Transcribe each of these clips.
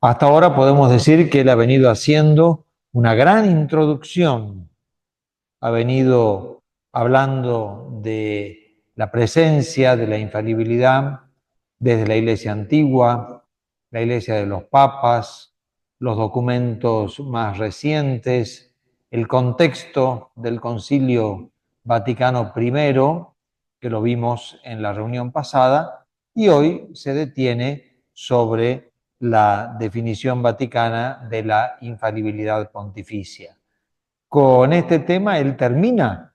Hasta ahora podemos decir que él ha venido haciendo una gran introducción, ha venido hablando de la presencia de la infalibilidad desde la Iglesia antigua, la Iglesia de los papas, los documentos más recientes, el contexto del Concilio Vaticano I, que lo vimos en la reunión pasada, y hoy se detiene sobre la definición vaticana de la infalibilidad pontificia. Con este tema él termina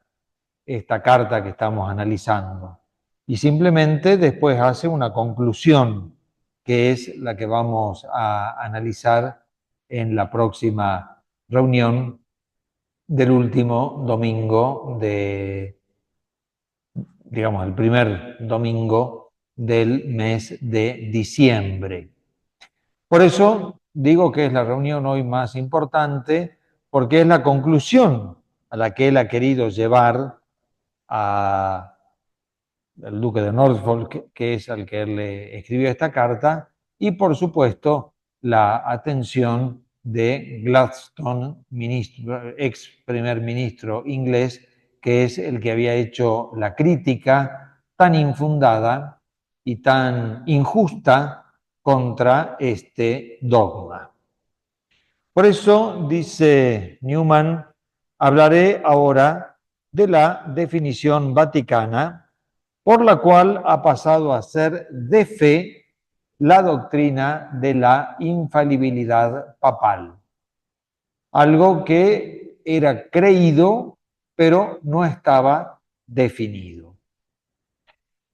esta carta que estamos analizando y simplemente después hace una conclusión que es la que vamos a analizar en la próxima reunión del último domingo digamos, el primer domingo del mes de diciembre. Por eso digo que es la reunión hoy más importante, porque es la conclusión a la que él ha querido llevar al duque de Norfolk, que es al que él le escribió esta carta, y por supuesto la atención de Gladstone, ex primer ministro inglés, que es el que había hecho la crítica tan infundada y tan injusta contra este dogma. Por eso, dice Newman, hablaré ahora de la definición vaticana, por la cual ha pasado a ser de fe la doctrina de la infalibilidad papal. Algo que era creído, pero no estaba definido.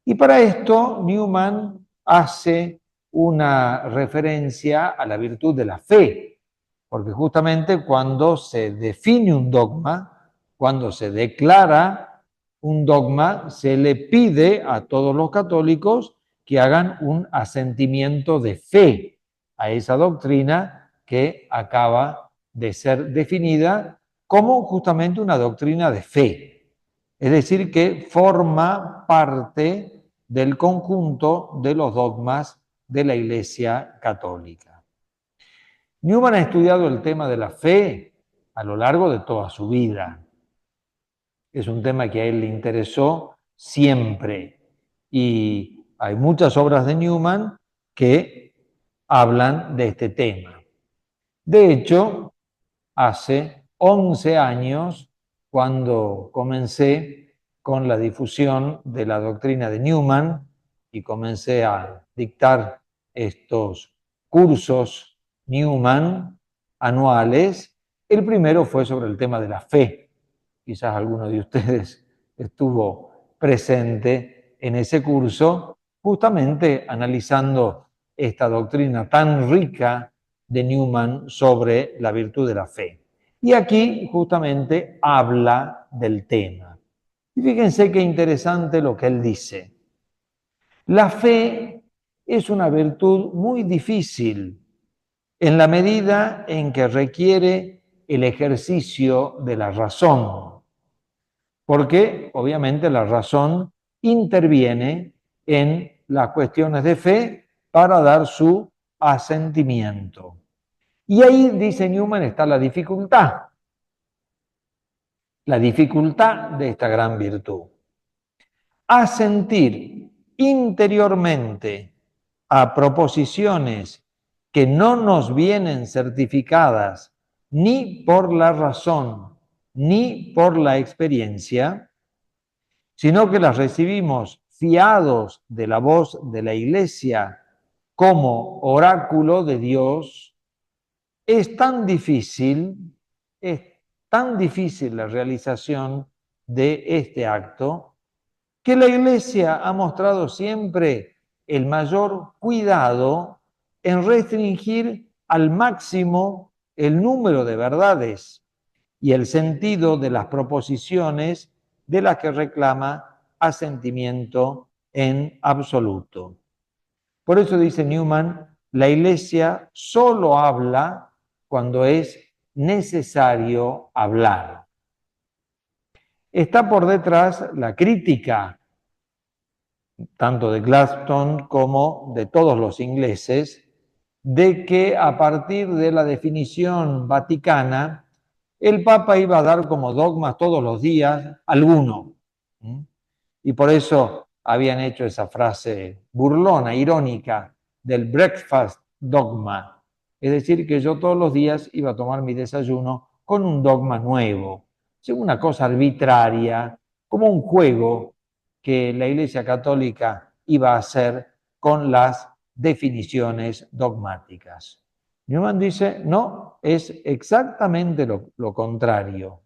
Y para esto Newman hace una referencia a la virtud de la fe, porque justamente cuando se define un dogma, cuando se declara un dogma, se le pide a todos los católicos que hagan un asentimiento de fe a esa doctrina que acaba de ser definida como justamente una doctrina de fe. Es decir, que forma parte del conjunto de los dogmas de la Iglesia Católica. Newman ha estudiado el tema de la fe a lo largo de toda su vida. Es un tema que a él le interesó siempre y hay muchas obras de Newman que hablan de este tema. De hecho, hace 11 años, cuando comencé con la difusión de la doctrina de Newman y comencé a dictar estos cursos Newman anuales, el primero fue sobre el tema de la fe. Quizás alguno de ustedes estuvo presente en ese curso, justamente analizando esta doctrina tan rica de Newman sobre la virtud de la fe. Y aquí justamente habla del tema. Y fíjense qué interesante lo que él dice. La fe es una virtud muy difícil en la medida en que requiere el ejercicio de la razón, porque obviamente la razón interviene en las cuestiones de fe para dar su asentimiento. Y ahí, dice Newman, está la dificultad de esta gran virtud. Asentir interiormente a proposiciones que no nos vienen certificadas ni por la razón ni por la experiencia, sino que las recibimos fiados de la voz de la Iglesia como oráculo de Dios, es tan difícil la realización de este acto, que la Iglesia ha mostrado siempre el mayor cuidado en restringir al máximo el número de verdades y el sentido de las proposiciones de las que reclama asentimiento en absoluto. Por eso dice Newman, la Iglesia solo habla cuando es necesario hablar. Está por detrás la crítica, tanto de Gladstone como de todos los ingleses, de que a partir de la definición vaticana, el Papa iba a dar como dogmas todos los días alguno. Y por eso habían hecho esa frase burlona, irónica, del breakfast dogma. Es decir, que yo todos los días iba a tomar mi desayuno con un dogma nuevo. Es una cosa arbitraria, como un juego que la Iglesia Católica iba a hacer con las definiciones dogmáticas. Newman dice, no, es exactamente lo contrario.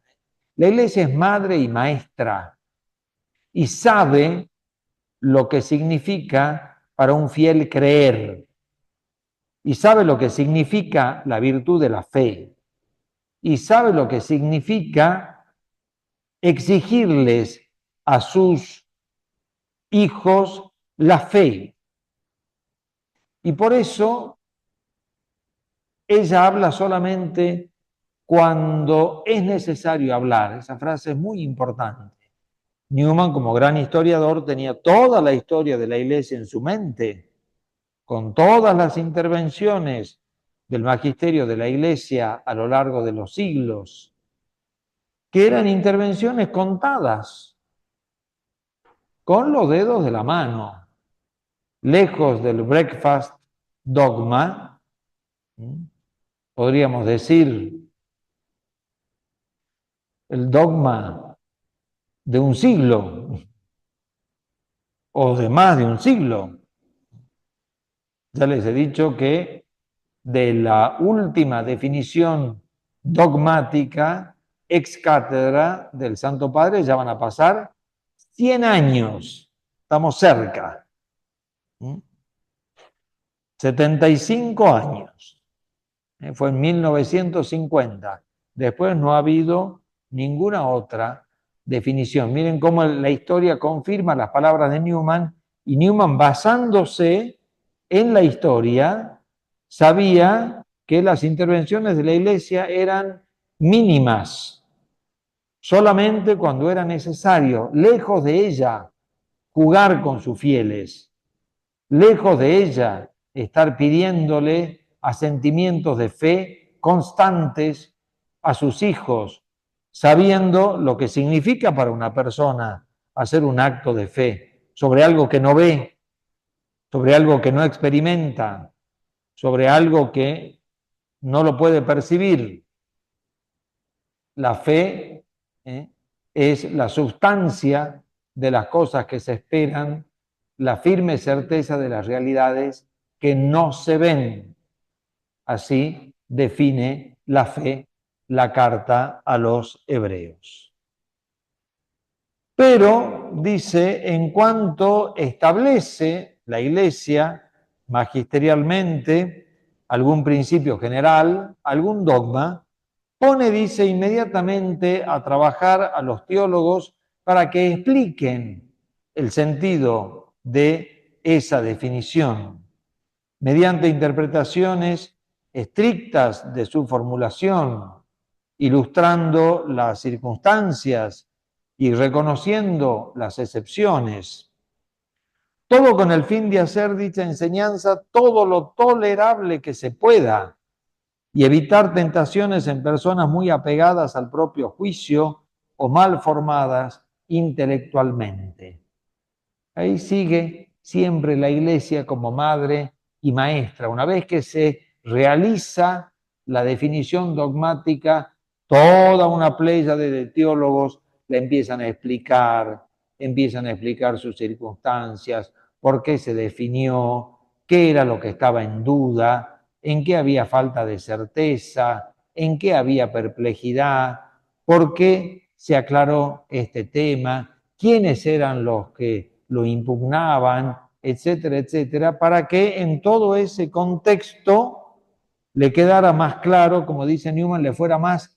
La Iglesia es madre y maestra y sabe lo que significa para un fiel creer y sabe lo que significa la virtud de la fe y sabe lo que significa exigirles a sus hijos la fe. Y por eso ella habla solamente cuando es necesario hablar. Esa frase es muy importante. Newman, como gran historiador, tenía toda la historia de la Iglesia en su mente, con todas las intervenciones del magisterio de la Iglesia a lo largo de los siglos, que eran intervenciones contadas con los dedos de la mano, lejos del breakfast dogma, podríamos decir el dogma de un siglo o de más de un siglo. Ya les he dicho que de la última definición dogmática ex cátedra del Santo Padre ya van a pasar 100 años. Estamos cerca. 75 años. Fue en 1950. Después no ha habido ninguna otra definición. Miren cómo la historia confirma las palabras de Newman, y Newman, basándose en la historia, sabía que las intervenciones de la Iglesia eran mínimas, solamente cuando era necesario, lejos de ella, jugar con sus fieles, lejos de ella, estar pidiéndole asentimientos de fe constantes a sus hijos, sabiendo lo que significa para una persona hacer un acto de fe sobre algo que no ve, sobre algo que no experimenta, sobre algo que no lo puede percibir. La fe es la sustancia de las cosas que se esperan, la firme certeza de las realidades que no se ven. Así define la fe la carta a los hebreos. Pero, dice, en cuanto establece la Iglesia magisterialmente algún principio general, algún dogma, pone, dice, inmediatamente a trabajar a los teólogos para que expliquen el sentido de esa definición, mediante interpretaciones estrictas de su formulación, ilustrando las circunstancias y reconociendo las excepciones. Todo con el fin de hacer dicha enseñanza todo lo tolerable que se pueda y evitar tentaciones en personas muy apegadas al propio juicio o mal formadas intelectualmente. Ahí sigue siempre la Iglesia como madre y maestra. Una vez que se realiza la definición dogmática, toda una playa de teólogos la empiezan a explicar sus circunstancias, por qué se definió, qué era lo que estaba en duda, en qué había falta de certeza, en qué había perplejidad, por qué se aclaró este tema, quiénes eran los que lo impugnaban, etcétera, etcétera, para que en todo ese contexto le quedara más claro, como dice Newman, le fuera más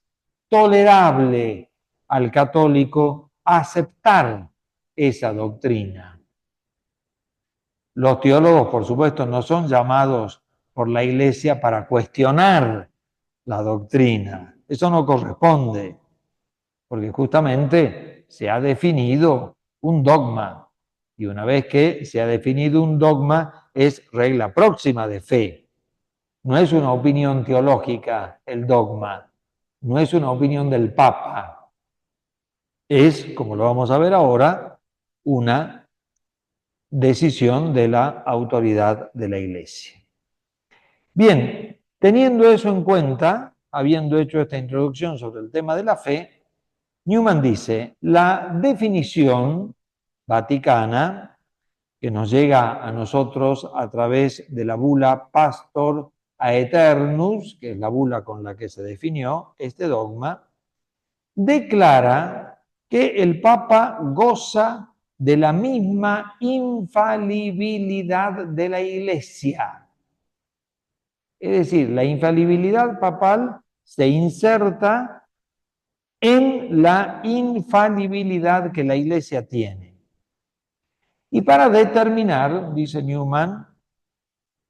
tolerable al católico aceptar esa doctrina. Los teólogos, por supuesto, no son llamados por la Iglesia para cuestionar la doctrina. Eso no corresponde, porque justamente se ha definido un dogma. Y una vez que se ha definido un dogma, es regla próxima de fe. No es una opinión teológica el dogma, no es una opinión del Papa, es, como lo vamos a ver ahora, una decisión de la autoridad de la Iglesia. Bien, teniendo eso en cuenta, habiendo hecho esta introducción sobre el tema de la fe, Newman dice, la definición vaticana, que nos llega a nosotros a través de la bula Pastor Aeternus, que es la bula con la que se definió este dogma, declara que el Papa goza de la misma infalibilidad de la Iglesia. Es decir, la infalibilidad papal se inserta en la infalibilidad que la Iglesia tiene. Y para determinar, dice Newman,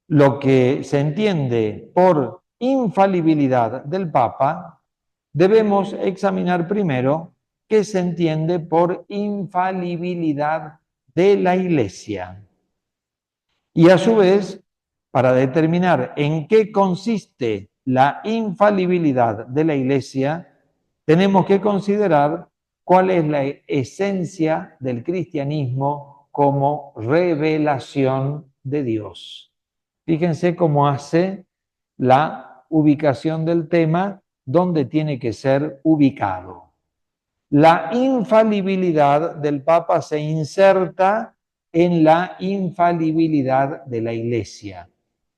lo que se entiende por infalibilidad del Papa, debemos examinar primero qué se entiende por infalibilidad de la Iglesia. Y a su vez, para determinar en qué consiste la infalibilidad de la Iglesia, tenemos que considerar cuál es la esencia del cristianismo como revelación de Dios. Fíjense cómo hace la ubicación del tema, donde tiene que ser ubicado. La infalibilidad del Papa se inserta en la infalibilidad de la Iglesia.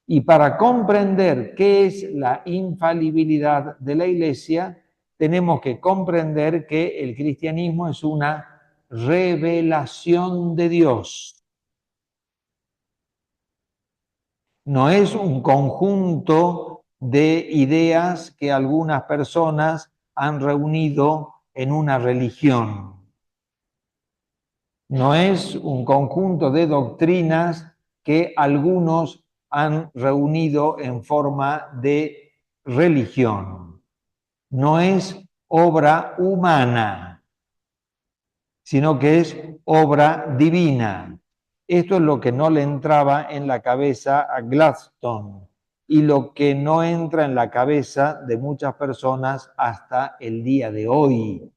Y para comprender qué es la infalibilidad de la Iglesia, tenemos que comprender que el cristianismo es una revelación de Dios. No es un conjunto de ideas que algunas personas han reunido en una religión. No es un conjunto de doctrinas que algunos han reunido en forma de religión. No es obra humana, sino que es obra divina. Esto es lo que no le entraba en la cabeza a Gladstone y lo que no entra en la cabeza de muchas personas hasta el día de hoy.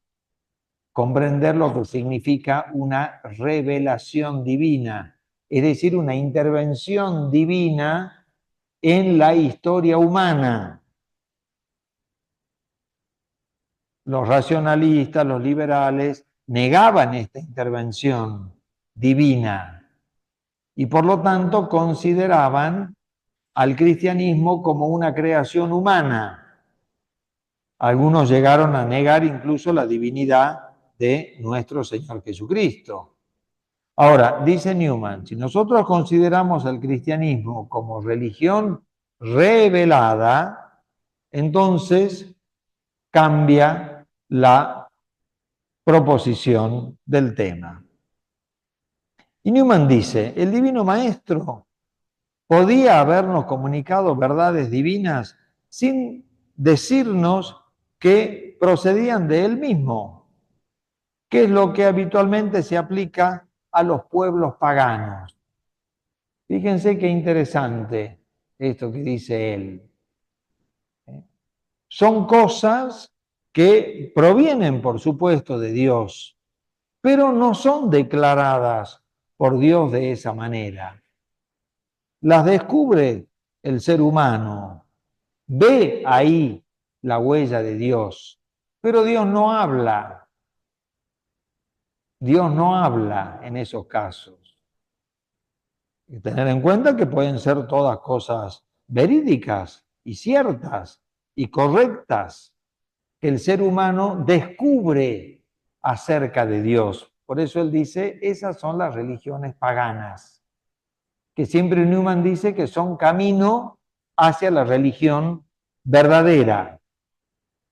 Comprender lo que significa una revelación divina, es decir, una intervención divina en la historia humana. Los racionalistas, los liberales, negaban esta intervención divina y por lo tanto consideraban al cristianismo como una creación humana. Algunos llegaron a negar incluso la divinidad de nuestro Señor Jesucristo. Ahora, dice Newman, si nosotros consideramos al cristianismo como religión revelada, entonces cambia la proposición del tema. Y Newman dice, el Divino Maestro podía habernos comunicado verdades divinas sin decirnos que procedían de él mismo, que es lo que habitualmente se aplica a los pueblos paganos. Fíjense qué interesante esto que dice él. Son cosas que provienen, por supuesto, de Dios, pero no son declaradas por Dios de esa manera. Las descubre el ser humano, ve ahí la huella de Dios, pero Dios no habla. Dios no habla en esos casos. Y tener en cuenta que pueden ser todas cosas verídicas y ciertas y correctas que el ser humano descubre acerca de Dios. Por eso él dice, esas son las religiones paganas, que siempre Newman dice que son camino hacia la religión verdadera,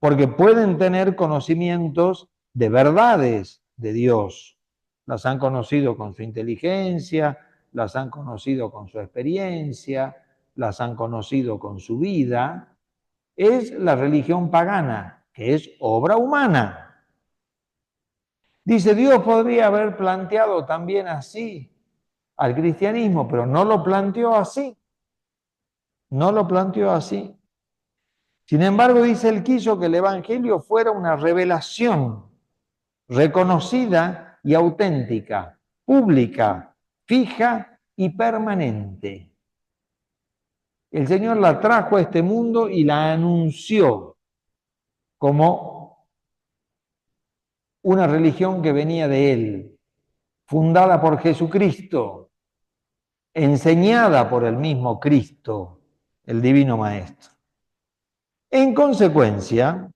porque pueden tener conocimientos de verdades de Dios. Las han conocido con su inteligencia, las han conocido con su experiencia, las han conocido con su vida. Es la religión pagana, que es obra humana. Dice, Dios podría haber planteado también así al cristianismo, pero no lo planteó así. no lo planteó así. Sin embargo, dice, él quiso que el Evangelio fuera una revelación reconocida y auténtica, pública, fija y permanente. El Señor la trajo a este mundo y la anunció como una religión que venía de Él, fundada por Jesucristo, enseñada por el mismo Cristo, el Divino Maestro. En consecuencia,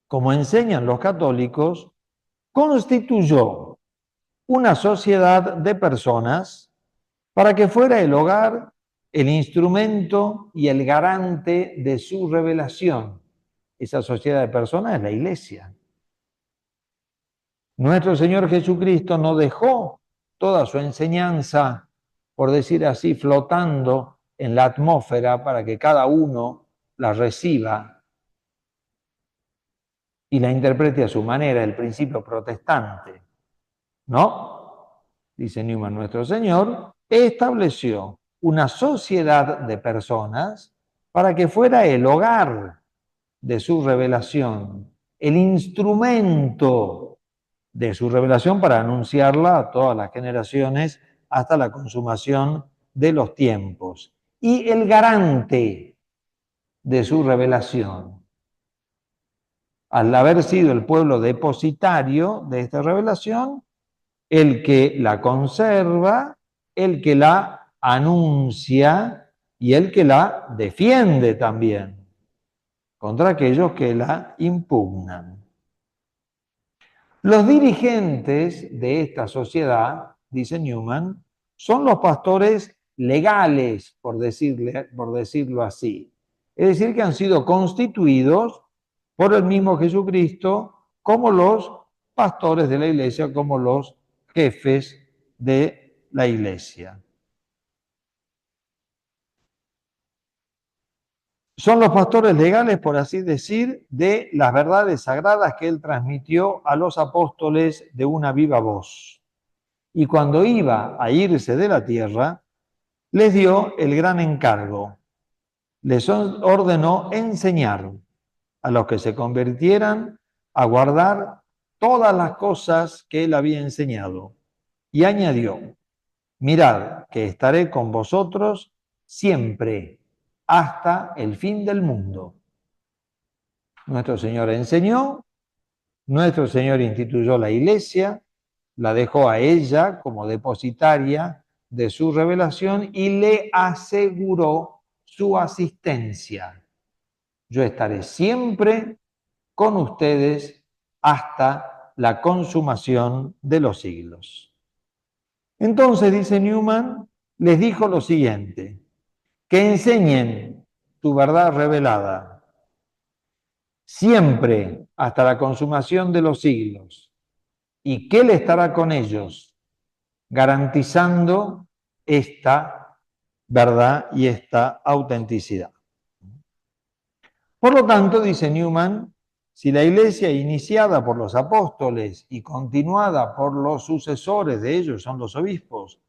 como enseñan los católicos, constituyó una sociedad de personas para que fuera el hogar el instrumento y el garante de su revelación. Esa sociedad de personas es la Iglesia. Nuestro Señor Jesucristo no dejó toda su enseñanza, por decir así, flotando en la atmósfera para que cada uno la reciba y la interprete a su manera, el principio protestante. No, dice Newman, nuestro Señor estableció una sociedad de personas para que fuera el hogar de su revelación, el instrumento de su revelación para anunciarla a todas las generaciones hasta la consumación de los tiempos. Y el garante de su revelación, al haber sido el pueblo depositario de esta revelación, el que la conserva, el que la anuncia y el que la defiende también contra aquellos que la impugnan. Los dirigentes de esta sociedad, dice Newman, son los pastores legales, por decirlo así. Es decir, que han sido constituidos por el mismo Jesucristo como los pastores de la iglesia, como los jefes de la iglesia. Son los pastores legales, por así decir, de las verdades sagradas que él transmitió a los apóstoles de una viva voz. Y cuando iba a irse de la tierra, les dio el gran encargo. Les ordenó enseñar a los que se convirtieran a guardar todas las cosas que él había enseñado. Y añadió, mirad que estaré con vosotros siempre hasta el fin del mundo. Nuestro Señor enseñó, nuestro Señor instituyó la iglesia, la dejó a ella como depositaria de su revelación y le aseguró su asistencia. Yo estaré siempre con ustedes hasta la consumación de los siglos. Entonces, dice Newman, les dijo lo siguiente, que enseñen tu verdad revelada siempre hasta la consumación de los siglos, y que Él estará con ellos, garantizando esta verdad y esta autenticidad. Por lo tanto, dice Newman, si la iglesia iniciada por los apóstoles y continuada por los sucesores de ellos, son los obispos,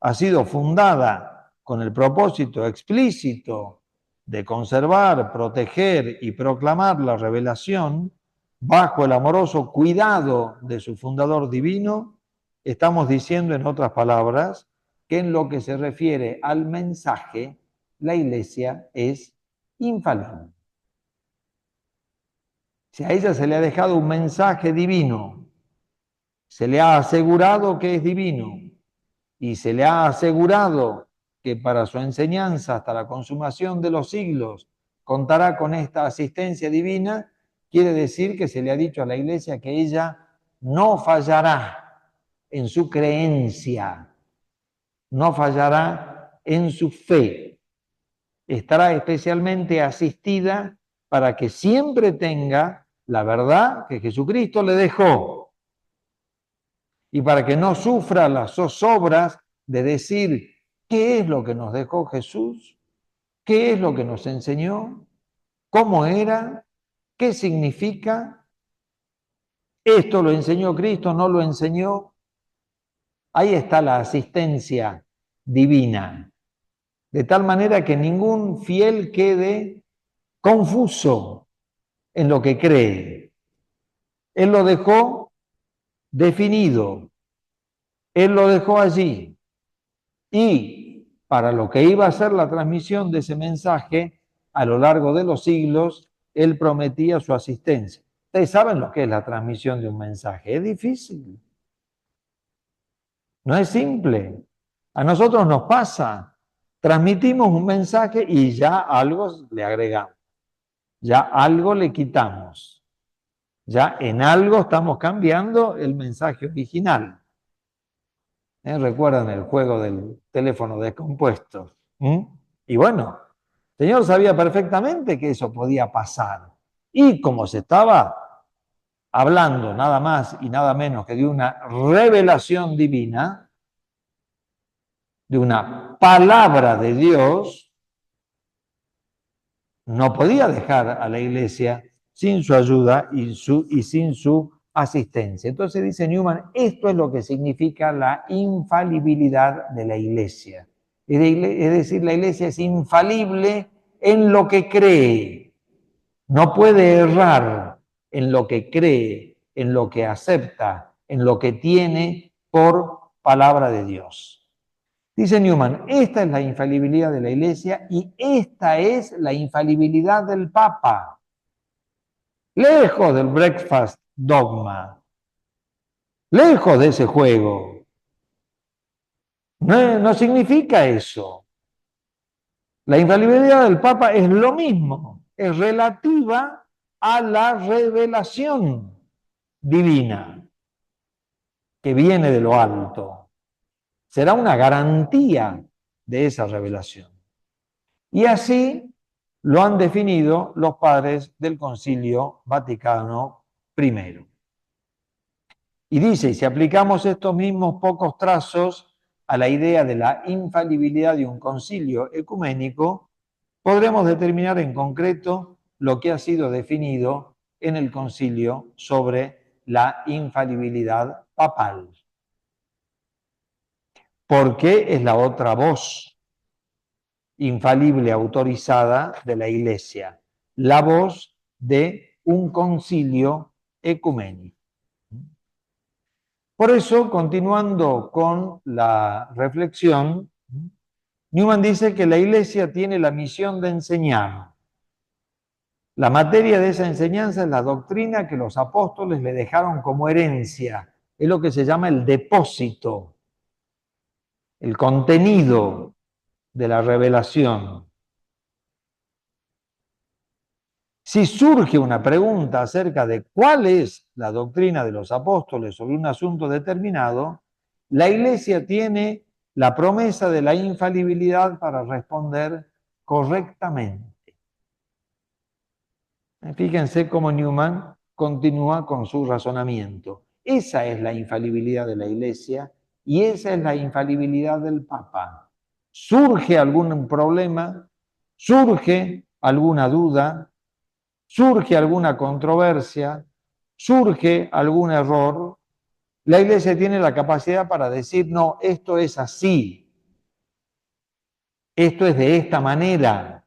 ha sido fundada con el propósito explícito de conservar, proteger y proclamar la revelación bajo el amoroso cuidado de su fundador divino, estamos diciendo en otras palabras que en lo que se refiere al mensaje, la iglesia es infalible. Si a ella se le ha dejado un mensaje divino, se le ha asegurado que es divino y se le ha asegurado que para su enseñanza hasta la consumación de los siglos contará con esta asistencia divina, quiere decir que se le ha dicho a la iglesia que ella no fallará en su creencia, no fallará en su fe, estará especialmente asistida para que siempre tenga la verdad que Jesucristo le dejó y para que no sufra las zozobras de decir qué es lo que nos dejó Jesús, qué es lo que nos enseñó, cómo era, qué significa, esto lo enseñó Cristo, no lo enseñó. Ahí está la asistencia divina. de tal manera que ningún fiel quede confuso en lo que cree. Él lo dejó definido, él lo dejó allí. Y para lo que iba a ser la transmisión de ese mensaje a lo largo de los siglos, él prometía su asistencia. Ustedes saben lo que es la transmisión de un mensaje. Es difícil. No es simple. A nosotros nos pasa. Transmitimos un mensaje y ya algo le agregamos. Ya algo le quitamos. Ya en algo estamos cambiando el mensaje original. ¿Recuerdan el juego del teléfono descompuesto? Y bueno, el Señor sabía perfectamente que eso podía pasar. Y como se estaba hablando nada más y nada menos que de una revelación divina, de una palabra de Dios, no podía dejar a la iglesia sin su ayuda y sin su asistencia. Entonces dice Newman, esto es lo que significa la infalibilidad de la iglesia. Es decir, la iglesia es infalible en lo que cree. No puede errar en lo que cree, en lo que acepta, en lo que tiene por palabra de Dios. Dice Newman, esta es la infalibilidad de la iglesia y esta es la infalibilidad del Papa. Lejos del breakfast dogma, lejos de ese juego. No significa eso. La infalibilidad del Papa es lo mismo, es relativa a la revelación divina que viene de lo alto. Será una garantía de esa revelación. Y así lo han definido los padres del Concilio Vaticano I. Y dice, y si aplicamos estos mismos pocos trazos a la idea de la infalibilidad de un concilio ecuménico, podremos determinar en concreto lo que ha sido definido en el concilio sobre la infalibilidad papal. Porque es la otra voz infalible autorizada de la Iglesia, la voz de un concilio ecuménico. Por eso, continuando con la reflexión, Newman dice que la Iglesia tiene la misión de enseñar. La materia de esa enseñanza es la doctrina que los apóstoles le dejaron como herencia. Es lo que se llama el depósito, el contenido de la revelación. Si surge una pregunta acerca de cuál es la doctrina de los apóstoles sobre un asunto determinado, la Iglesia tiene la promesa de la infalibilidad para responder correctamente. Fíjense cómo Newman continúa con su razonamiento. Esa es la infalibilidad de la Iglesia y esa es la infalibilidad del Papa. Surge algún problema, surge alguna duda, surge alguna controversia, surge algún error, la Iglesia tiene la capacidad para decir, no, esto es así, esto es de esta manera,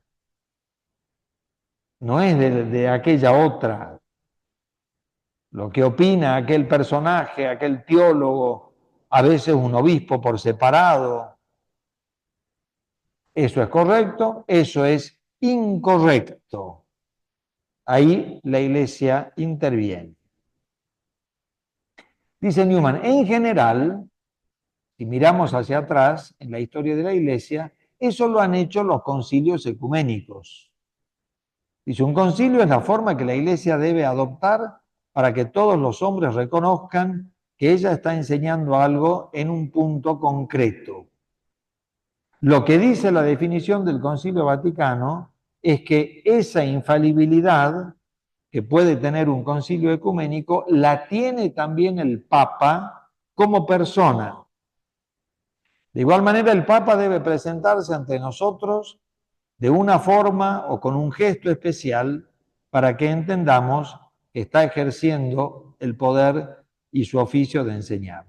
no es de aquella otra. Lo que opina aquel personaje, aquel teólogo, a veces un obispo por separado, eso es correcto, eso es incorrecto. Ahí la Iglesia interviene. Dice Newman, en general, si miramos hacia atrás en la historia de la Iglesia, eso lo han hecho los concilios ecuménicos. Dice, un concilio es la forma que la Iglesia debe adoptar para que todos los hombres reconozcan que ella está enseñando algo en un punto concreto. Lo que dice la definición del Concilio Vaticano es que esa infalibilidad que puede tener un concilio ecuménico la tiene también el Papa como persona. De igual manera, el Papa debe presentarse ante nosotros de una forma o con un gesto especial para que entendamos que está ejerciendo el poder y su oficio de enseñar.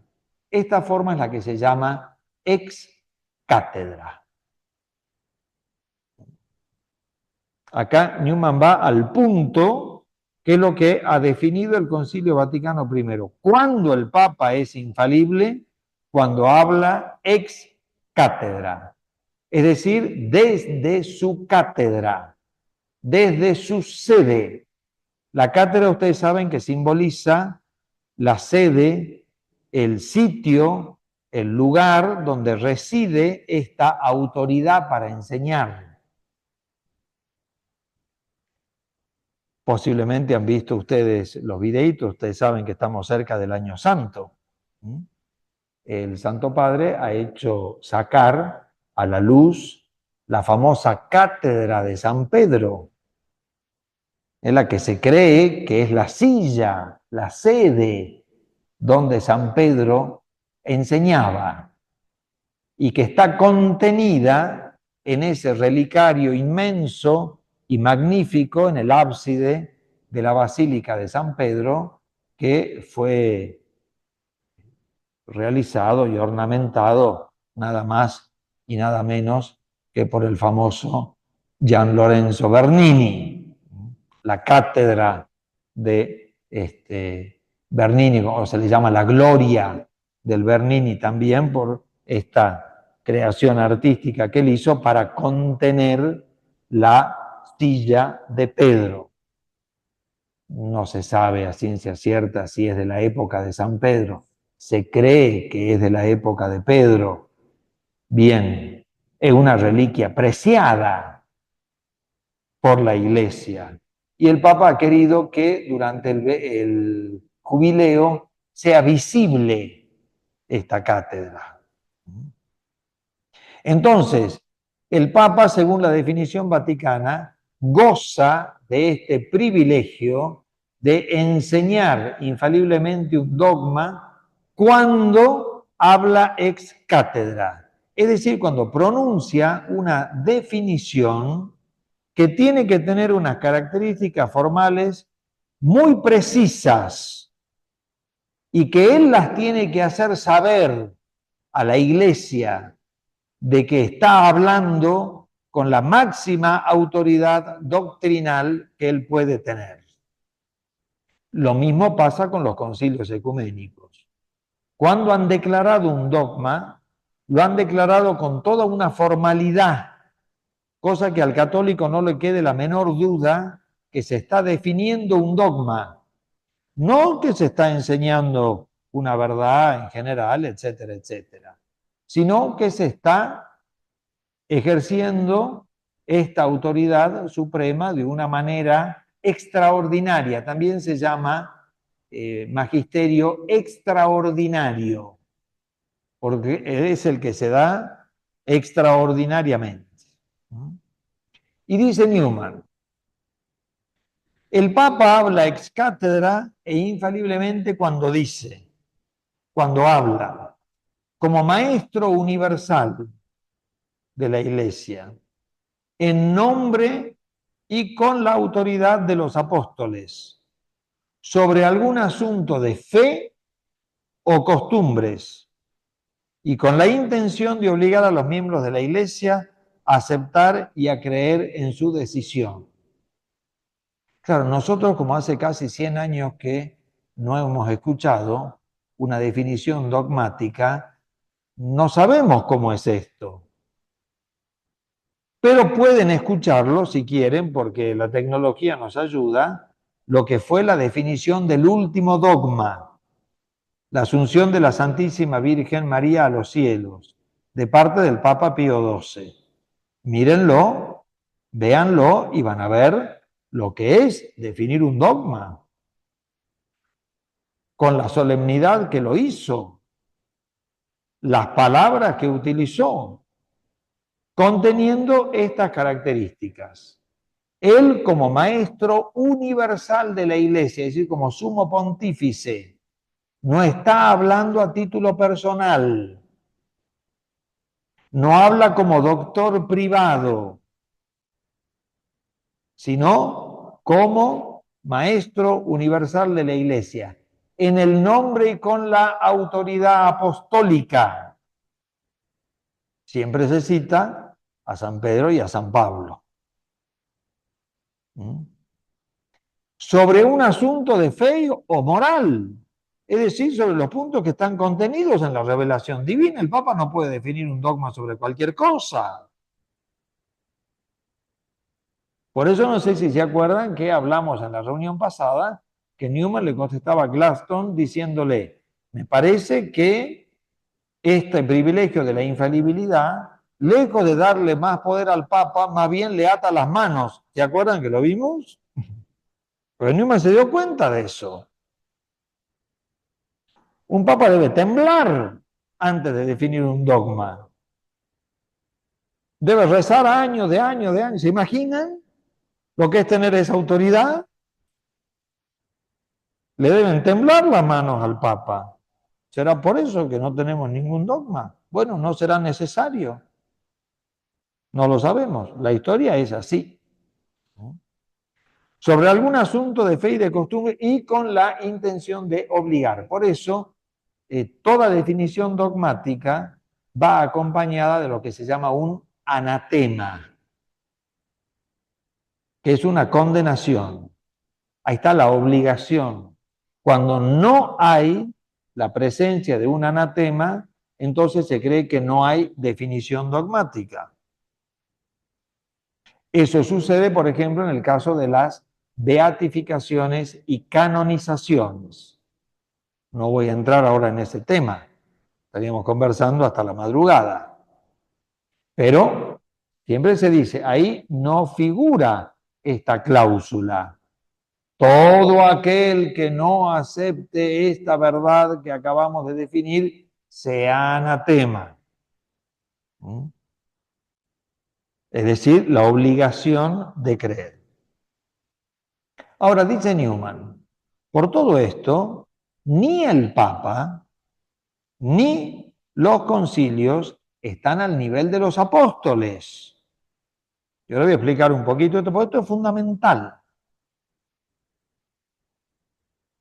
Esta forma es la que se llama ex cátedra. Acá Newman va al punto, que es lo que ha definido el Concilio Vaticano I. ¿Cuándo el Papa es infalible? Cuando habla ex cátedra, es decir, desde su cátedra, desde su sede. La cátedra, ustedes saben que simboliza la sede, el sitio, el lugar donde reside esta autoridad para enseñar. Posiblemente han visto ustedes los videitos, ustedes saben que estamos cerca del Año Santo. El Santo Padre ha hecho sacar a la luz la famosa cátedra de San Pedro, en la que se cree que es la silla, la sede donde San Pedro enseñaba y que está contenida en ese relicario inmenso y magnífico en el ábside de la Basílica de San Pedro, que fue realizado y ornamentado nada más y nada menos que por el famoso Gian Lorenzo Bernini, la cátedra de Bernini, o se le llama la gloria del Bernini también por esta creación artística que él hizo para contener la silla de Pedro. No se sabe a ciencia cierta si es de la época de San Pedro. Se cree que es de la época de Pedro. Bien, es una reliquia preciada por la Iglesia. Y el Papa ha querido que durante el jubileo sea visible esta cátedra. Entonces, el Papa, según la definición vaticana, goza de este privilegio de enseñar infaliblemente un dogma cuando habla ex cátedra, es decir, cuando pronuncia una definición que tiene que tener unas características formales muy precisas y que él las tiene que hacer saber a la Iglesia de que está hablando con la máxima autoridad doctrinal que él puede tener. Lo mismo pasa con los concilios ecuménicos. Cuando han declarado un dogma, lo han declarado con toda una formalidad, cosa que al católico no le quede la menor duda que se está definiendo un dogma, no que se está enseñando una verdad en general, etcétera, etcétera, sino que se está ejerciendo esta autoridad suprema de una manera extraordinaria. También se llama magisterio extraordinario, porque es el que se da extraordinariamente. Y dice Newman, el Papa habla ex cátedra e infaliblemente cuando habla, como maestro universal de la Iglesia, en nombre y con la autoridad de los apóstoles, sobre algún asunto de fe o costumbres, y con la intención de obligar a los miembros de la Iglesia a aceptar y a creer en su decisión. Claro, nosotros como hace casi 100 años que no hemos escuchado una definición dogmática, no sabemos cómo es esto. Pero pueden escucharlo si quieren, porque la tecnología nos ayuda, lo que fue la definición del último dogma, la asunción de la Santísima Virgen María a los cielos, de parte del Papa Pío XII. Mírenlo, véanlo y van a ver lo que es definir un dogma, con la solemnidad que lo hizo, las palabras que utilizó, conteniendo estas características. Él como maestro universal de la Iglesia, es decir, como sumo pontífice, no está hablando a título personal, no habla como doctor privado, sino como maestro universal de la Iglesia, en el nombre y con la autoridad apostólica. Siempre se cita a San Pedro y a San Pablo. ¿Mm? Sobre un asunto de fe o moral, es decir, sobre los puntos que están contenidos en la revelación divina. El Papa no puede definir un dogma sobre cualquier cosa. Por eso no sé si se acuerdan que hablamos en la reunión pasada que Newman le contestaba a Gladstone diciéndole, me parece que este privilegio de la infalibilidad, lejos de darle más poder al Papa, más bien le ata las manos. ¿Se acuerdan que lo vimos? Pero Newman se dio cuenta de eso. Un Papa debe temblar antes de definir un dogma. Debe rezar años de años de años. ¿Se imaginan lo que es tener esa autoridad? Le deben temblar las manos al Papa. ¿Será por eso que no tenemos ningún dogma? Bueno, no será necesario. No lo sabemos. La historia es así. Sobre algún asunto de fe y de costumbre y con la intención de obligar. Por eso, toda definición dogmática va acompañada de lo que se llama un anatema, que es una condenación. Ahí está la obligación. Cuando no hay la presencia de un anatema, entonces se cree que no hay definición dogmática. Eso sucede, por ejemplo, en el caso de las beatificaciones y canonizaciones. No voy a entrar ahora en ese tema. Estaríamos conversando hasta la madrugada. Pero siempre se dice, ahí no figura esta cláusula. Todo aquel que no acepte esta verdad que acabamos de definir, sea anatema. ¿Mm? Es decir, la obligación de creer. Ahora, dice Newman, por todo esto, ni el Papa ni los concilios están al nivel de los apóstoles. Yo le voy a explicar un poquito esto, porque esto es fundamental.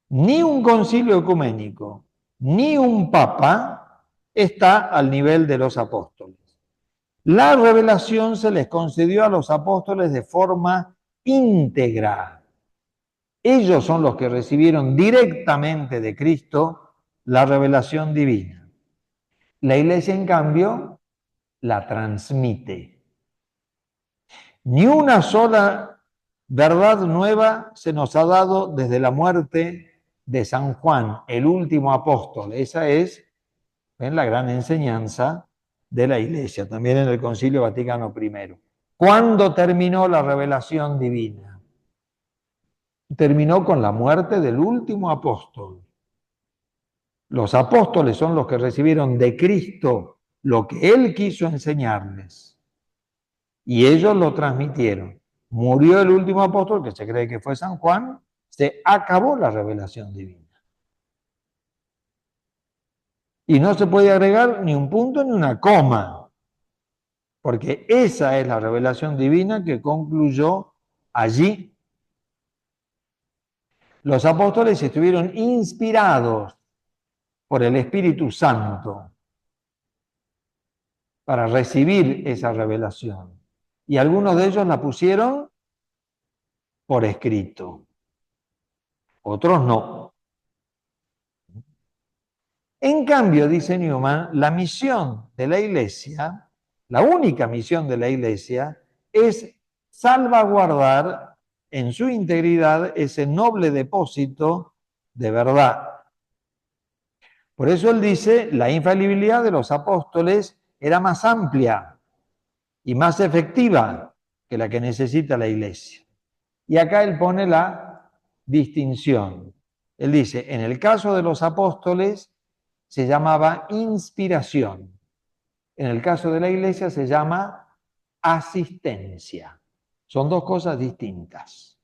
Ni un concilio ecuménico, ni un papa está al nivel de los apóstoles. La revelación se les concedió a los apóstoles de forma íntegra. Ellos son los que recibieron directamente de Cristo la revelación divina. La Iglesia, en cambio, la transmite. Ni una sola verdad nueva se nos ha dado desde la muerte de San Juan, el último apóstol. Esa es la gran enseñanza de la Iglesia, también en el Concilio Vaticano I. ¿Cuándo terminó la revelación divina? Terminó con la muerte del último apóstol. Los apóstoles son los que recibieron de Cristo lo que Él quiso enseñarles. Y ellos lo transmitieron. Murió el último apóstol, que se cree que fue San Juan, se acabó la revelación divina. Y no se puede agregar ni un punto ni una coma, porque esa es la revelación divina que concluyó allí. Los apóstoles estuvieron inspirados por el Espíritu Santo para recibir esa revelación. Y algunos de ellos la pusieron por escrito, otros no. En cambio, dice Newman, la misión de la Iglesia, la única misión de la Iglesia, es salvaguardar en su integridad ese noble depósito de verdad. Por eso él dice, la infalibilidad de los apóstoles era más amplia y más efectiva que la que necesita la Iglesia. Y acá él pone la distinción. Él dice, en el caso de los apóstoles se llamaba inspiración. En el caso de la Iglesia se llama asistencia. Son dos cosas distintas.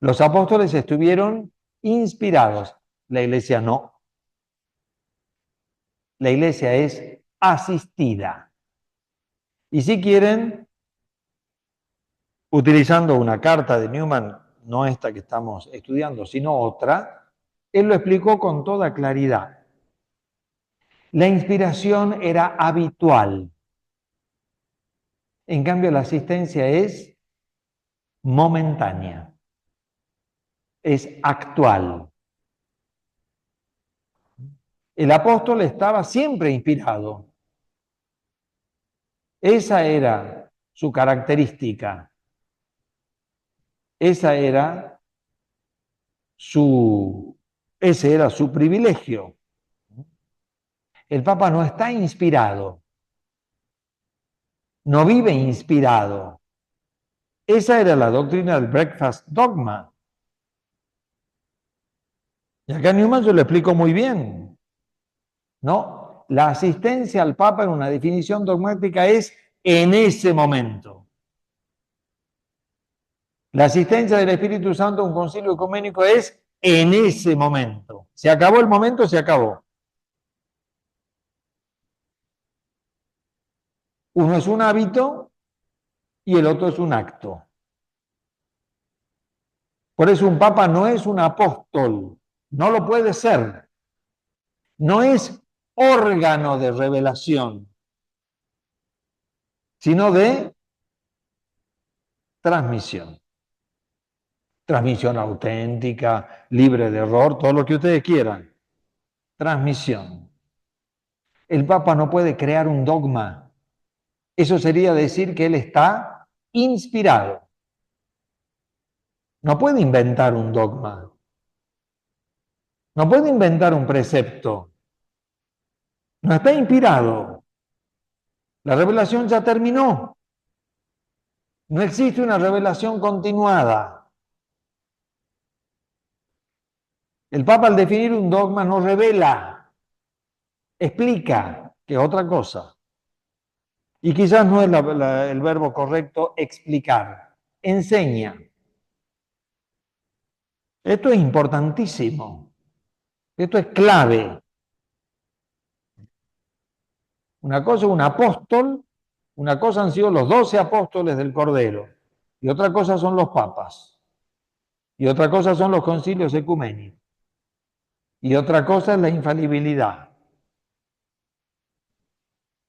Los apóstoles estuvieron inspirados, la Iglesia no. La Iglesia es asistida. Y si quieren, utilizando una carta de Newman, no esta que estamos estudiando, sino otra, él lo explicó con toda claridad. La inspiración era habitual. En cambio, la asistencia es momentánea, es actual. El apóstol estaba siempre inspirado. Esa era su característica. Ese era su privilegio. El Papa no está inspirado, no vive inspirado. Esa era la doctrina del breakfast dogma. Y acá Newman se lo explico muy bien. ¿No? La asistencia al Papa en una definición dogmática es en ese momento. La asistencia del Espíritu Santo a un concilio ecuménico es en ese momento. Se acabó el momento, se acabó. Uno es un hábito y el otro es un acto. Por eso un papa no es un apóstol, no lo puede ser. No es órgano de revelación, sino de transmisión. Transmisión auténtica, libre de error, todo lo que ustedes quieran. Transmisión. El Papa no puede crear un dogma. Eso sería decir que él está inspirado. No puede inventar un dogma. No puede inventar un precepto. No está inspirado. La revelación ya terminó. No existe una revelación continuada. El Papa al definir un dogma no revela, explica, que es otra cosa. Y quizás no es el verbo correcto explicar, enseña. Esto es importantísimo, esto es clave. Una cosa es un apóstol, una cosa han sido los 12 apóstoles del Cordero, y otra cosa son los papas, y otra cosa son los concilios ecuménicos, y otra cosa es la infalibilidad.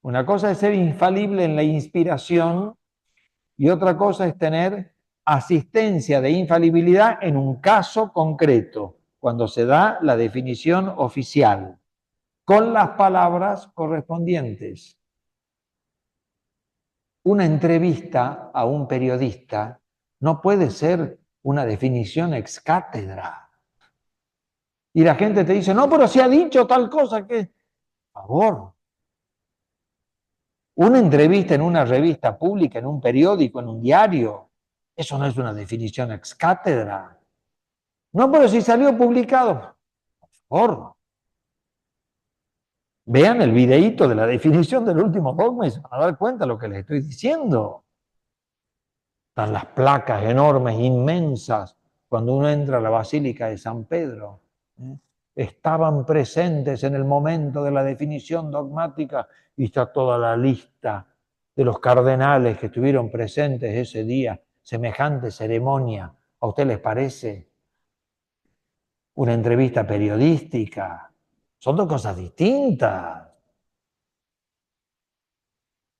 Una cosa es ser infalible en la inspiración y otra cosa es tener asistencia de infalibilidad en un caso concreto, cuando se da la definición oficial, con las palabras correspondientes. Una entrevista a un periodista no puede ser una definición ex cátedra. Y la gente te dice, no, pero se ha dicho tal cosa que... Por favor. Una entrevista en una revista pública, en un periódico, en un diario, eso no es una definición ex cátedra. No, pero si salió publicado. Por favor. Vean el videíto de la definición del último dogma y se van a dar cuenta de lo que les estoy diciendo. Están las placas enormes, inmensas, cuando uno entra a la Basílica de San Pedro. Estaban presentes en el momento de la definición dogmática y está toda la lista de los cardenales que estuvieron presentes ese día, semejante ceremonia. ¿A usted les parece una entrevista periodística? Son dos cosas distintas.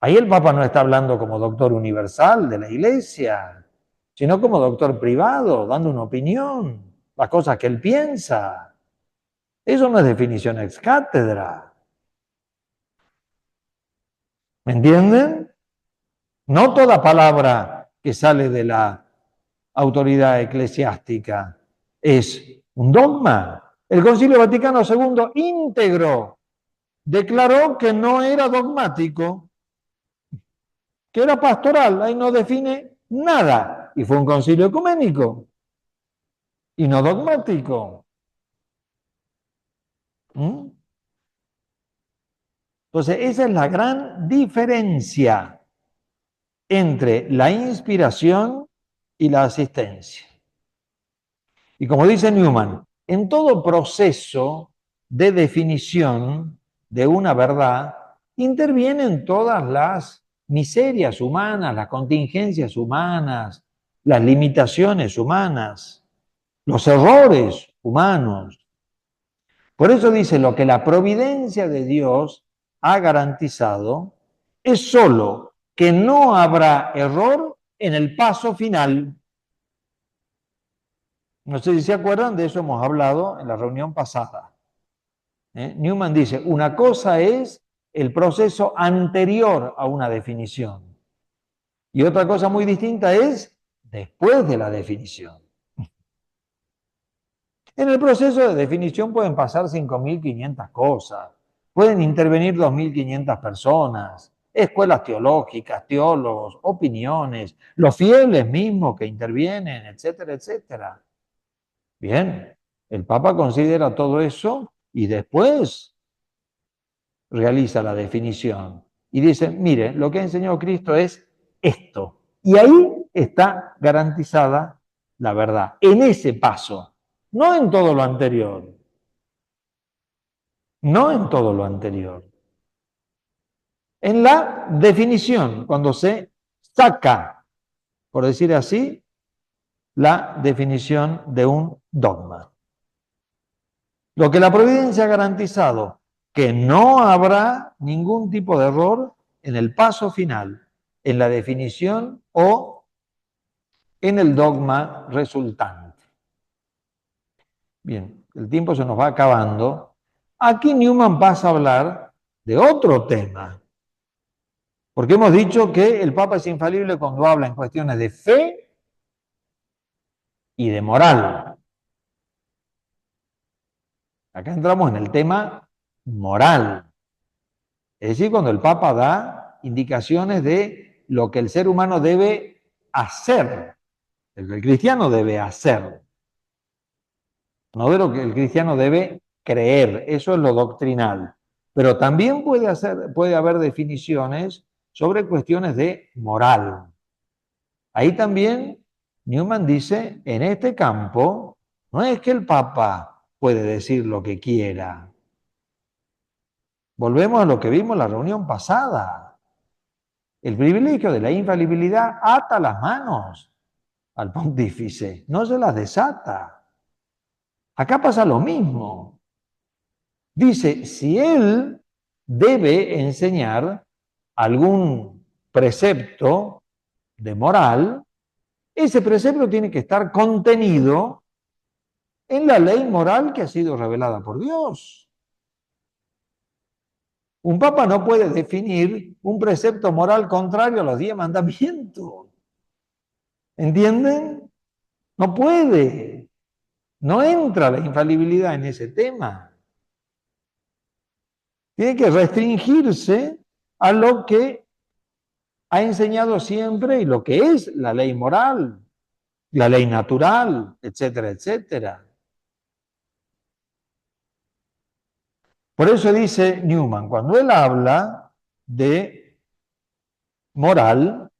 Ahí el Papa no está hablando como doctor universal de la Iglesia, sino como doctor privado, dando una opinión, las cosas que él piensa. Eso no es definición ex cátedra. ¿Me entienden? No toda palabra que sale de la autoridad eclesiástica es un dogma. El Concilio Vaticano II íntegro declaró que no era dogmático, que era pastoral, ahí no define nada. Y fue un concilio ecuménico y no dogmático. Entonces, esa es la gran diferencia entre la inspiración y la asistencia. Y como dice Newman, en todo proceso de definición de una verdad intervienen todas las miserias humanas, las contingencias humanas, las limitaciones humanas, los errores humanos. Por eso dice, lo que la providencia de Dios ha garantizado es solo que no habrá error en el paso final. No sé si se acuerdan, de eso hemos hablado en la reunión pasada. Newman dice, una cosa es el proceso anterior a una definición y otra cosa muy distinta es después de la definición. En el proceso de definición pueden pasar 5.500 cosas, pueden intervenir 2.500 personas, escuelas teológicas, teólogos, opiniones, los fieles mismos que intervienen, etcétera, etcétera. Bien, el Papa considera todo eso y después realiza la definición y dice, mire, lo que ha enseñado Cristo es esto. Y ahí está garantizada la verdad, en ese paso, no en todo lo anterior, no en todo lo anterior. En la definición, cuando se saca, por decir así, la definición de un dogma. Lo que la providencia ha garantizado, que no habrá ningún tipo de error en el paso final, en la definición o en el dogma resultante. Bien, el tiempo se nos va acabando. Aquí Newman pasa a hablar de otro tema, porque hemos dicho que el Papa es infalible cuando habla en cuestiones de fe y de moral. Acá entramos en el tema moral. Es decir, cuando el Papa da indicaciones de lo que el ser humano debe hacer, lo que el cristiano debe hacer, no de lo que el cristiano debe creer, eso es lo doctrinal. Pero también puede haber definiciones sobre cuestiones de moral. Ahí también Newman dice, en este campo, no es que el Papa puede decir lo que quiera. Volvemos a lo que vimos en la reunión pasada. El privilegio de la infalibilidad ata las manos al pontífice, no se las desata. Acá pasa lo mismo. Dice, si él debe enseñar algún precepto de moral, ese precepto tiene que estar contenido en la ley moral que ha sido revelada por Dios. Un papa no puede definir un precepto moral contrario a los 10 mandamientos. ¿Entienden? No puede. No entra la infalibilidad en ese tema. Tiene que restringirse a lo que ha enseñado siempre y lo que es la ley moral, la ley natural, etcétera, etcétera. Por eso dice Newman, cuando él habla de moral,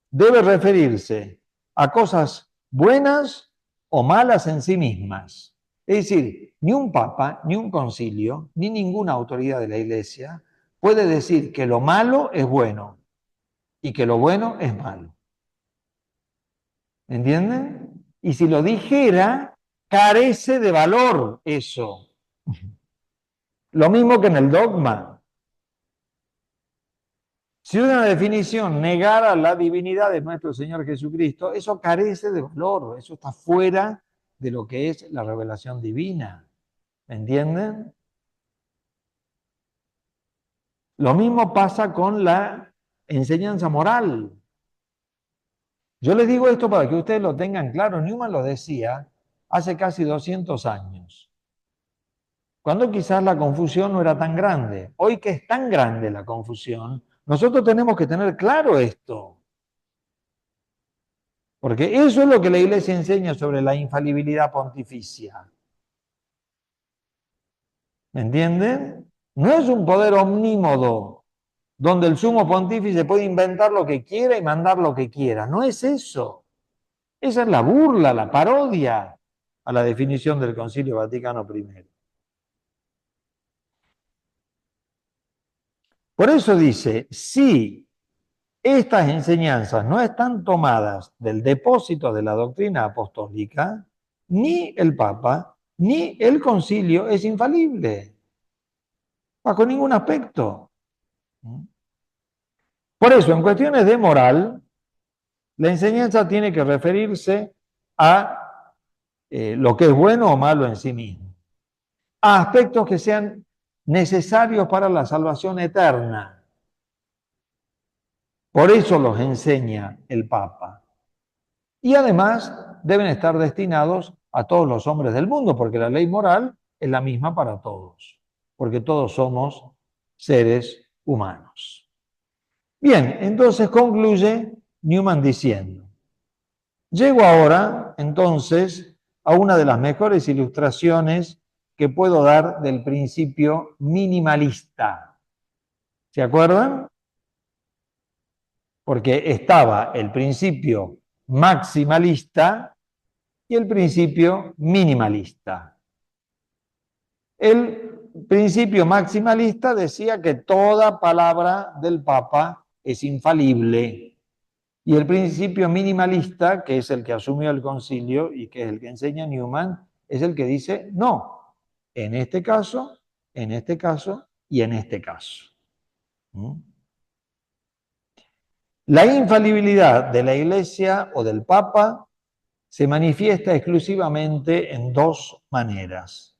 debe referirse a cosas buenas o malas en sí mismas. Es decir, ni un papa, ni un concilio, ni ninguna autoridad de la Iglesia puede decir que lo malo es bueno y que lo bueno es malo. ¿Entienden? Y si lo dijera, carece de valor eso. Lo mismo que en el dogma. Si una definición negara la divinidad de nuestro Señor Jesucristo, eso carece de valor, eso está fuera de lo que es la revelación divina. ¿Entienden? Lo mismo pasa con la enseñanza moral. Yo les digo esto para que ustedes lo tengan claro. Newman lo decía hace casi 200 años, cuando quizás la confusión no era tan grande. Hoy que es tan grande la confusión, nosotros tenemos que tener claro esto. Porque eso es lo que la Iglesia enseña sobre la infalibilidad pontificia. ¿Me entienden? No es un poder omnímodo, donde el sumo pontífice puede inventar lo que quiera y mandar lo que quiera. No es eso. Esa es la burla, la parodia a la definición del Concilio Vaticano I. Por eso dice, si estas enseñanzas no están tomadas del depósito de la doctrina apostólica, ni el Papa ni el Concilio es infalible, bajo ningún aspecto. Por eso, en cuestiones de moral, la enseñanza tiene que referirse a lo que es bueno o malo en sí mismo, a aspectos que sean necesarios para la salvación eterna. Por eso los enseña el Papa. Y además deben estar destinados a todos los hombres del mundo, porque la ley moral es la misma para todos, porque todos somos seres humanos. Bien, entonces concluye Newman diciendo, llego ahora entonces a una de las mejores ilustraciones que puedo dar del principio minimalista. ¿Se acuerdan? Porque estaba el principio maximalista y el principio minimalista. El principio maximalista decía que toda palabra del Papa es infalible. Y el principio minimalista, que es el que asumió el concilio y que es el que enseña Newman, es el que dice no, en este caso, en este caso y en este caso. La infalibilidad de la Iglesia o del Papa se manifiesta exclusivamente en dos maneras: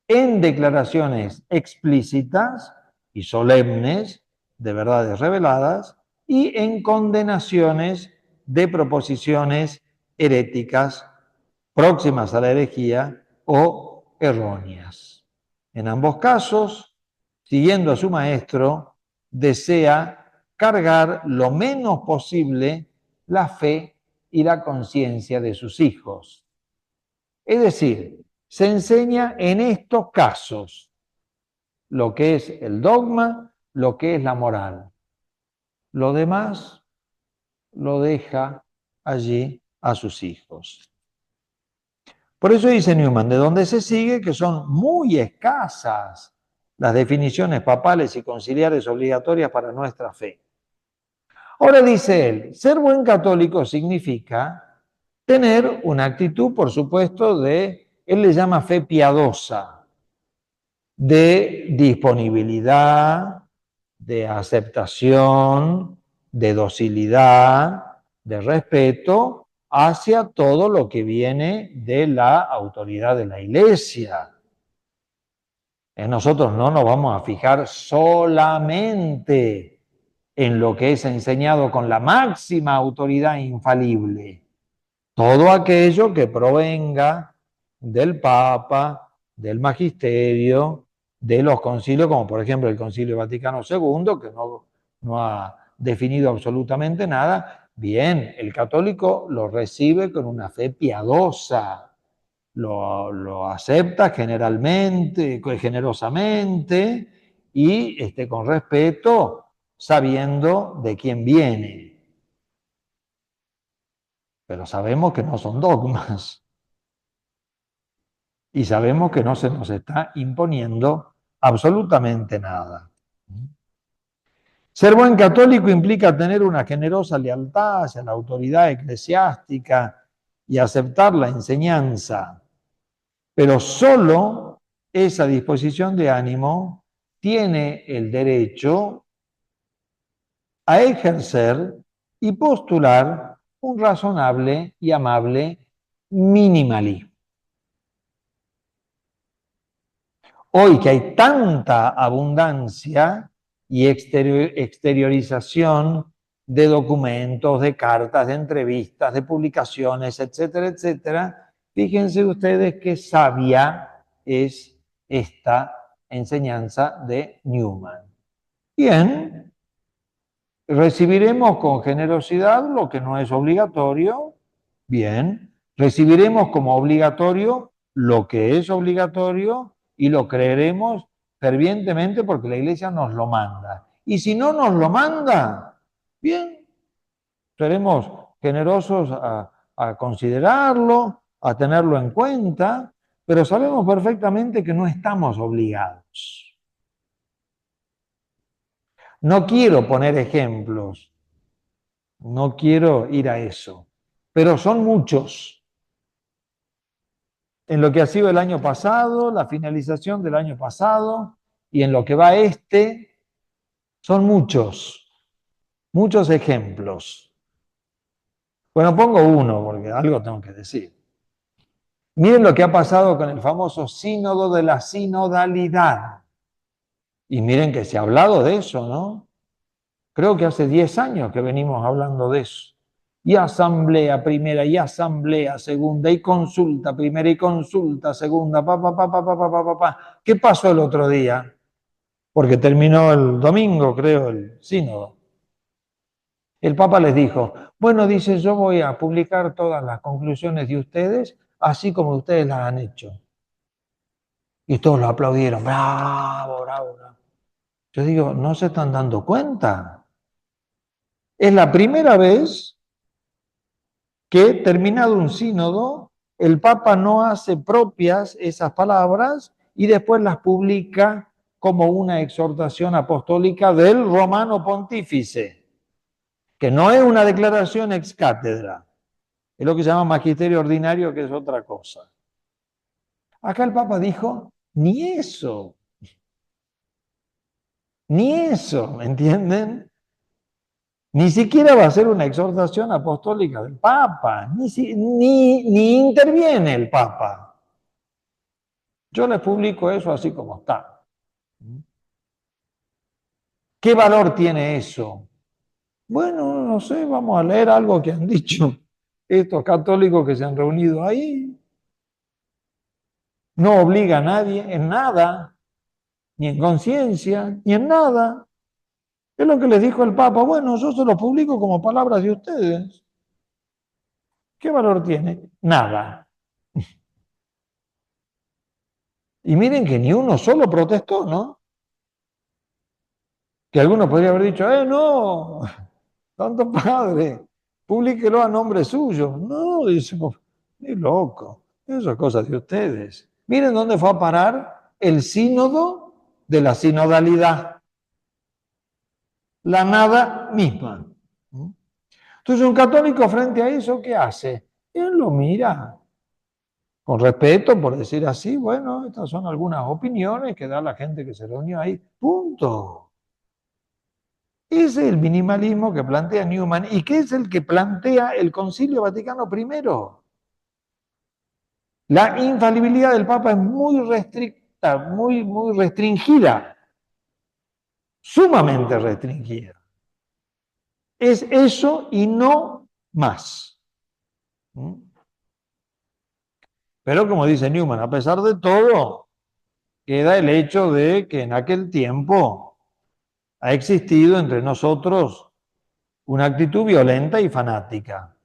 en declaraciones explícitas y solemnes de verdades reveladas y en condenaciones de proposiciones heréticas próximas a la herejía o erróneas. En ambos casos, siguiendo a su maestro, desea cargar lo menos posible la fe y la conciencia de sus hijos. Es decir, se enseña en estos casos lo que es el dogma, lo que es la moral. Lo demás lo deja allí a sus hijos. Por eso dice Newman, de donde se sigue que son muy escasas las definiciones papales y conciliares obligatorias para nuestra fe. Ahora dice él, ser buen católico significa tener una actitud, por supuesto, él le llama fe piadosa, de disponibilidad, de aceptación, de docilidad, de respeto hacia todo lo que viene de la autoridad de la Iglesia. Nosotros no nos vamos a fijar solamente en lo que es enseñado con la máxima autoridad infalible. Todo aquello que provenga del Papa, del Magisterio, de los concilios, como por ejemplo el Concilio Vaticano II, que no ha definido absolutamente nada, bien, el católico lo recibe con una fe piadosa, lo acepta generalmente, generosamente y con respeto, sabiendo de quién viene. Pero sabemos que no son dogmas. Y sabemos que no se nos está imponiendo absolutamente nada. Ser buen católico implica tener una generosa lealtad hacia la autoridad eclesiástica y aceptar la enseñanza, pero solo esa disposición de ánimo tiene el derecho a ejercer y postular un razonable y amable minimalismo. Hoy que hay tanta abundancia y exteriorización de documentos, de cartas, de entrevistas, de publicaciones, etcétera, etcétera, fíjense ustedes qué sabia es esta enseñanza de Newman. Bien, recibiremos con generosidad lo que no es obligatorio. Bien, recibiremos como obligatorio lo que es obligatorio y lo creeremos fervientemente porque la Iglesia nos lo manda. Y si no nos lo manda, bien, seremos generosos a considerarlo, a tenerlo en cuenta, pero sabemos perfectamente que no estamos obligados. No quiero poner ejemplos, no quiero ir a eso, pero son muchos. En lo que ha sido el año pasado, la finalización del año pasado y en lo que va son muchos muchos ejemplos. Bueno, pongo uno porque algo tengo que decir. Miren lo que ha pasado con el famoso sínodo de la sinodalidad. Y miren que se ha hablado de eso, ¿no? Creo que hace 10 años que venimos hablando de eso. Y asamblea primera, y asamblea segunda, y consulta primera, y consulta segunda, pa. ¿Qué pasó el otro día? Porque terminó el domingo, creo, el sínodo. El Papa les dijo, bueno, dice, yo voy a publicar todas las conclusiones de ustedes, así como ustedes las han hecho. Y todos lo aplaudieron, bravo, bravo, bravo. Yo digo, ¿no se están dando cuenta? Es la primera vez que, terminado un sínodo, el Papa no hace propias esas palabras y después las publica como una exhortación apostólica del Romano Pontífice, que no es una declaración ex cátedra, es lo que se llama magisterio ordinario, que es otra cosa. Acá el Papa dijo, ni eso, ¿me entienden? Ni siquiera va a ser una exhortación apostólica del Papa, ni interviene el Papa. Yo les publico eso así como está. ¿Qué valor tiene eso? Bueno, no sé, vamos a leer algo que han dicho estos católicos que se han reunido ahí. No obliga a nadie en nada, ni en conciencia, ni en nada. Es lo que les dijo el Papa. Bueno, yo se lo publico como palabras de ustedes. ¿Qué valor tiene? Nada. Y miren que ni uno solo protestó, ¿no? Que alguno podría haber dicho, no, Santo Padre, publíquelo a nombre suyo. No, dice, ni loco, eso es cosa de ustedes. Miren dónde fue a parar el sínodo de la sinodalidad, la nada misma. Entonces un católico frente a eso, ¿qué hace? Él lo mira con respeto, por decir así, bueno, estas son algunas opiniones que da la gente que se reunió ahí, punto. Ese es el minimalismo que plantea Newman y que es el que plantea el Concilio Vaticano I. La infalibilidad del Papa es muy restricta, muy restringida, sumamente restringida. Es eso y no más. Pero como dice Newman, a pesar de todo, queda el hecho de que en aquel tiempo ha existido entre nosotros una actitud violenta y fanática,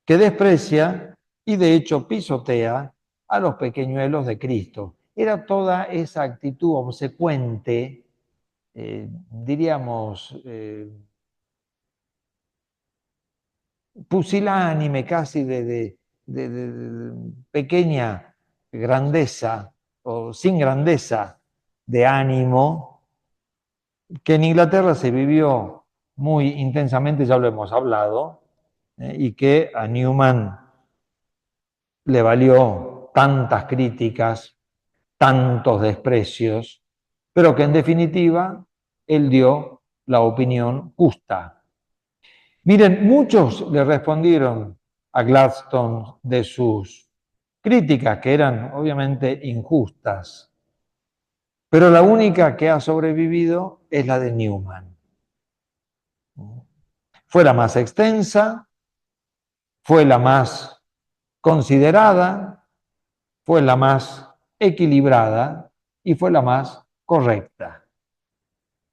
que desprecia y de hecho pisotea a los pequeñuelos de Cristo. Era toda esa actitud obsecuente, diríamos, pusilánime, casi de pequeña grandeza o sin grandeza de ánimo, que en Inglaterra se vivió muy intensamente, ya lo hemos hablado, y que a Newman le valió tantas críticas, tantos desprecios, pero que en definitiva él dio la opinión justa. Miren, muchos le respondieron a Gladstone de sus críticas, que eran obviamente injustas, pero la única que ha sobrevivido es la de Newman. Fue la más extensa, fue la más considerada, fue la más equilibrada y fue la más correcta.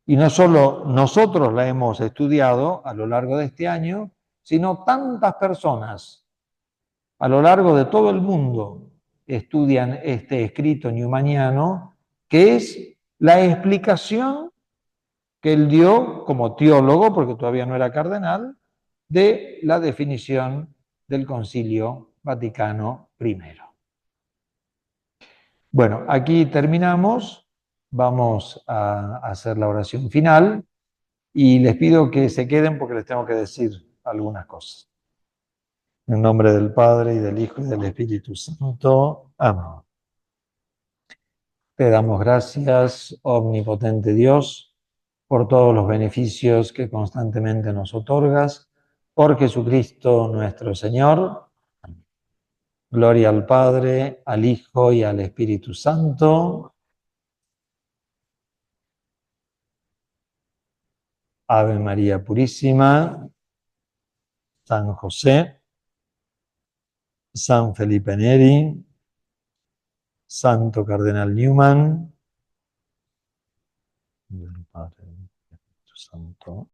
Y no solo nosotros la hemos estudiado a lo largo de este año, sino tantas personas a lo largo de todo el mundo estudian este escrito newmaniano, que es la explicación que él dio como teólogo, porque todavía no era cardenal, de la definición del Concilio Vaticano I. Bueno, aquí terminamos, vamos a hacer la oración final y les pido que se queden porque les tengo que decir algunas cosas. En nombre del Padre, y del Hijo, y del Espíritu Santo. Amén. Te damos gracias, omnipotente Dios, por todos los beneficios que constantemente nos otorgas, por Jesucristo nuestro Señor. Gloria al Padre, al Hijo y al Espíritu Santo. Ave María Purísima, San José, San Felipe Neri, Santo Cardenal Newman, del Padre, del Espíritu Santo.